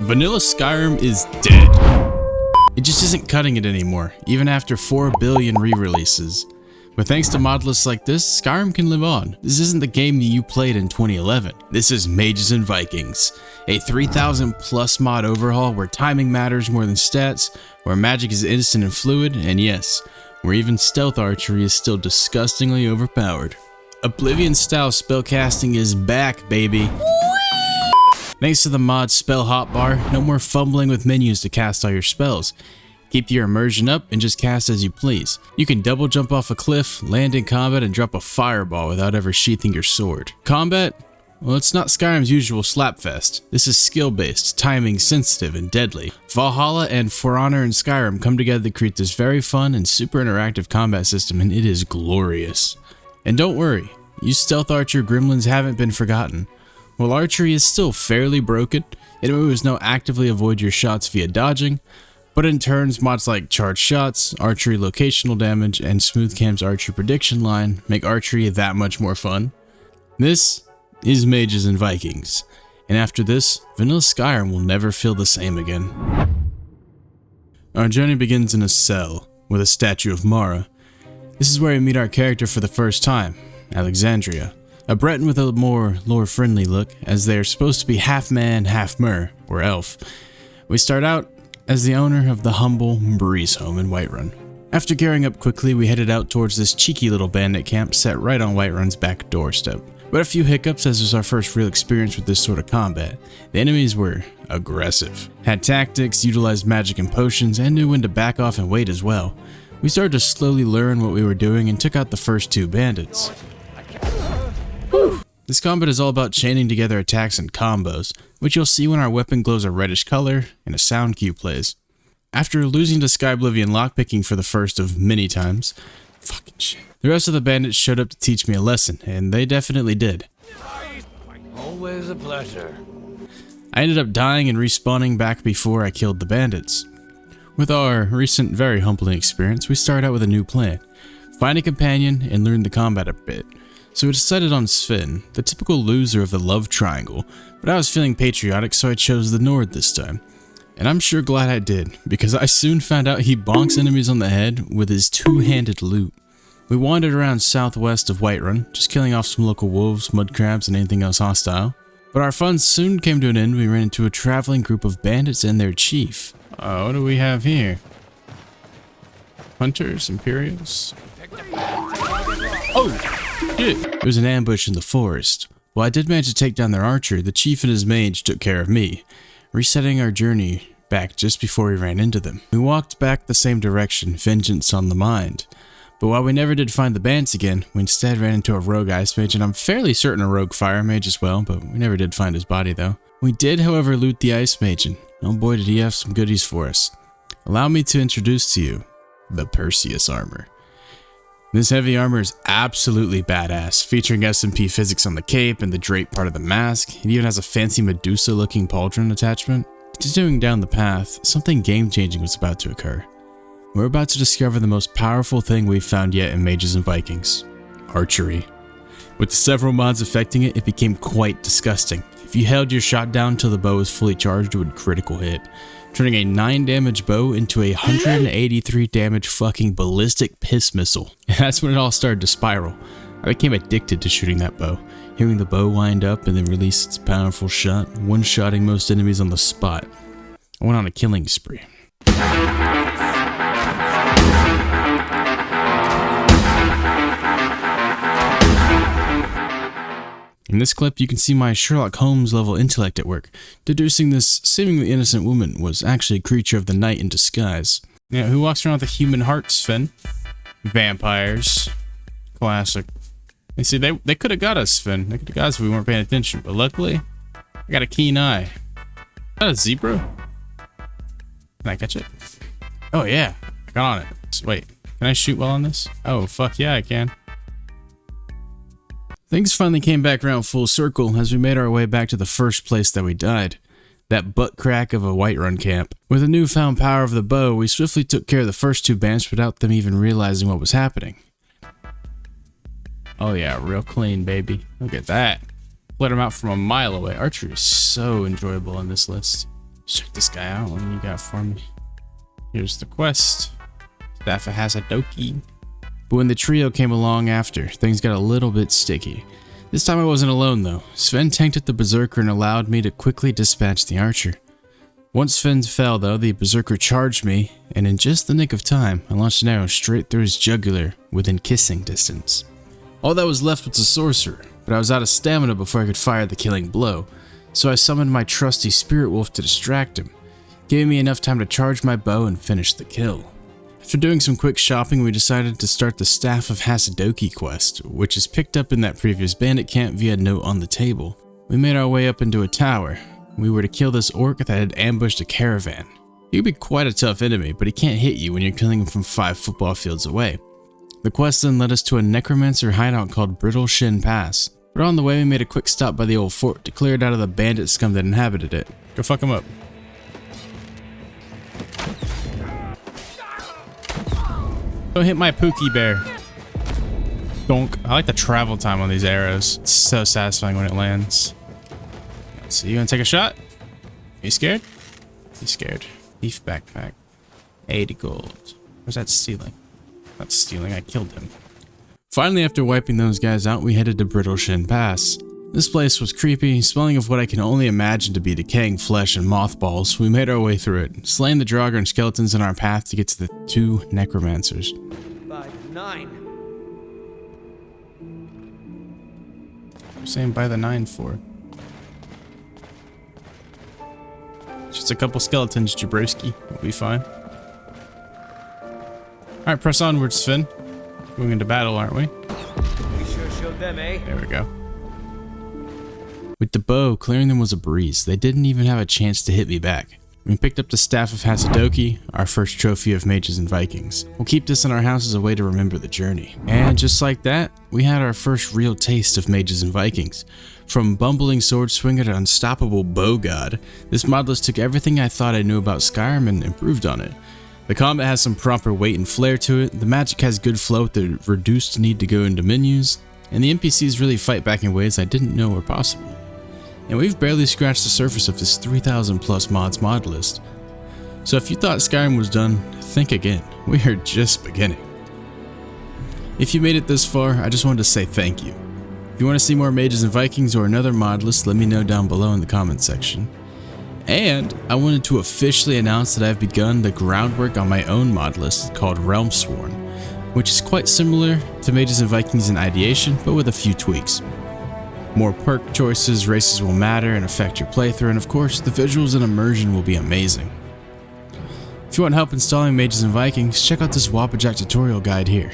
Vanilla Skyrim is dead. It just isn't cutting it anymore, even after 4 billion re-releases. But thanks to Modlists like this, Skyrim can live on. This isn't the game that you played in 2011. This is Mages and Vikings, a 3,000 plus mod overhaul where timing matters more than stats, where magic is instant and fluid, and yes, where even stealth archery is still disgustingly overpowered. Oblivion style spellcasting is back, baby. Thanks to the mod spell hotbar, no more fumbling with menus to cast all your spells. Keep your immersion up and just cast as you please. You can double jump off a cliff, land in combat, and drop a fireball without ever sheathing your sword. Combat? Well, it's not Skyrim's usual slapfest. This is skill-based, timing sensitive, and deadly. Valhalla and For Honor and Skyrim come together to create this very fun and super interactive combat system, and it is glorious. And don't worry, you stealth archer gremlins haven't been forgotten. While archery is still fairly broken, it moves now actively avoid your shots via dodging, but in turns mods like charged shots, archery locational damage, and Smoothcam's archery prediction line make archery that much more fun. This is Mages and Vikings, and after this, Vanilla Skyrim will never feel the same again. Our journey begins in a cell with a statue of Mara. This is where we meet our character for the first time, Alexandria. A Breton with a more lore-friendly look, as they are supposed to be half man, half mer, or elf. We start out as the owner of the humble breeze home in Whiterun. After gearing up quickly, we headed out towards this cheeky little bandit camp set right on Whiterun's back doorstep. But a few hiccups, as it was our first real experience with this sort of combat. The enemies were aggressive, had tactics, utilized magic and potions, and knew when to back off and wait as well. We started to slowly learn what we were doing and took out the first 2 bandits. This combat is all about chaining together attacks and combos, which you'll see when our weapon glows a reddish color and a sound cue plays. After losing to Skyblivian lockpicking for the first of many times, fucking shit, the rest of the bandits showed up to teach me a lesson, and they definitely did. Always a pleasure. I ended up dying and respawning back before I killed the bandits. With our recent very humbling experience, we started out with a new plan. Find a companion and learn the combat a bit. So we decided on Shin, the typical loser of the love triangle, but I was feeling patriotic, so I chose the Nord this time. And I'm sure glad I did, because I soon found out he bonks enemies on the head with his 2-handed loot. We wandered around southwest of Whiterun, just killing off some local wolves, mud crabs, and anything else hostile. But our fun soon came to an end when we ran into a traveling group of bandits and their chief. What do we have here? Hunters, Imperials? Oh! It was an ambush in the forest. While I did manage to take down their archer, the chief and his mage took care of me, resetting our journey back just before we ran into them. We walked back the same direction, vengeance on the mind. But while we never did find the bands again, we instead ran into a rogue ice mage, and I'm fairly certain a rogue fire mage as well, but we never did find his body though. We did, however, loot the ice mage, and oh boy did he have some goodies for us. Allow me to introduce to you the Perseus Armor. This heavy armor is absolutely badass, featuring SMP physics on the cape and the drape part of the mask. It even has a fancy Medusa looking pauldron attachment. Continuing down the path, something game-changing was about to occur. We're about to discover the most powerful thing we've found yet in Mages and Vikings: archery. With the several mods affecting it, it became quite disgusting. If you held your shot down till the bow was fully charged, it would critical hit, turning a 9 damage bow into a 183 damage fucking ballistic piss missile. And that's when it all started to spiral. I became addicted to shooting that bow, hearing the bow wind up and then release its powerful shot, one-shotting most enemies on the spot. I went on a killing spree. In this clip, you can see my Sherlock Holmes level intellect at work, deducing this seemingly innocent woman was actually a creature of the night in disguise. Yeah, who walks around with a human heart, Sven? Vampires. Classic. You see, they could have got us, Sven. They could have got us if we weren't paying attention, but luckily, I got a keen eye. Is that a zebra? Can I catch it? Oh yeah, I got on it. Wait, can I shoot while on this? Oh, fuck yeah, I can. Things finally came back around full circle as we made our way back to the first place that we died. That butt crack of a Whiterun camp. With the newfound power of the bow, we swiftly took care of the first 2 bandits without them even realizing what was happening. Oh yeah, real clean, baby. Look at that. Let them out from a mile away. Archery is so enjoyable on this list. Check this guy out. What do you got for me? Here's the quest. Staff of Hasadoki. But when the trio came along after, things got a little bit sticky. This time I wasn't alone though. Sven tanked at the Berserker and allowed me to quickly dispatch the archer. Once Sven fell though, the Berserker charged me, and in just the nick of time, I launched an arrow straight through his jugular within kissing distance. All that was left was a sorcerer, but I was out of stamina before I could fire the killing blow, so I summoned my trusty spirit wolf to distract him, giving me enough time to charge my bow and finish the kill. After doing some quick shopping, we decided to start the Staff of Hasadoki quest, which is picked up in that previous bandit camp via note on the table. We made our way up into a tower. We were to kill this orc that had ambushed a caravan. He could be quite a tough enemy, but he can't hit you when you're killing him from 5 football fields away. The quest then led us to a necromancer hideout called Brittle Shin Pass, but on the way we made a quick stop by the old fort to clear it out of the bandit scum that inhabited it. Go fuck him up. Don't hit my Pookie Bear. Donk. I like the travel time on these arrows. It's so satisfying when it lands. So you gonna take a shot? Are you scared? He's scared. Thief backpack. 80 gold. Where's that stealing? Not stealing, I killed him. Finally, after wiping those guys out, we headed to Brittle Shin Pass. This place was creepy, smelling of what I can only imagine to be decaying flesh and mothballs. We made our way through it, slaying the Draugr and skeletons in our path to get to the 2 necromancers. 5, 9. I'm saying by the 9 for. Just a couple skeletons, Jabrowski. We'll be fine. Alright, press onwards, Sven. Going into battle, aren't we? We sure showed them, eh? There we go. With the bow, clearing them was a breeze. They didn't even have a chance to hit me back. We picked up the Staff of Hasadoki, our first trophy of mages and Vikings. We'll keep this in our house as a way to remember the journey. And just like that, we had our first real taste of mages and Vikings. From bumbling sword swinger to unstoppable bow god, this Modlist took everything I thought I knew about Skyrim and improved on it. The combat has some proper weight and flair to it, the magic has good flow with the reduced need to go into menus, and the NPCs really fight back in ways I didn't know were possible. And we've barely scratched the surface of this 3,000 plus mods mod list. So if you thought Skyrim was done, think again. We are just beginning. If you made it this far, I just wanted to say thank you. If you want to see more mages and Vikings or another mod list, let me know down below in the comment section. And I wanted to officially announce that I've begun the groundwork on my own mod list called Realmsworn, which is quite similar to mages and Vikings in ideation, but with a few tweaks. More perk choices, races will matter and affect your playthrough, and of course, the visuals and immersion will be amazing. If you want help installing mages and Vikings, check out this Wappajack tutorial guide here.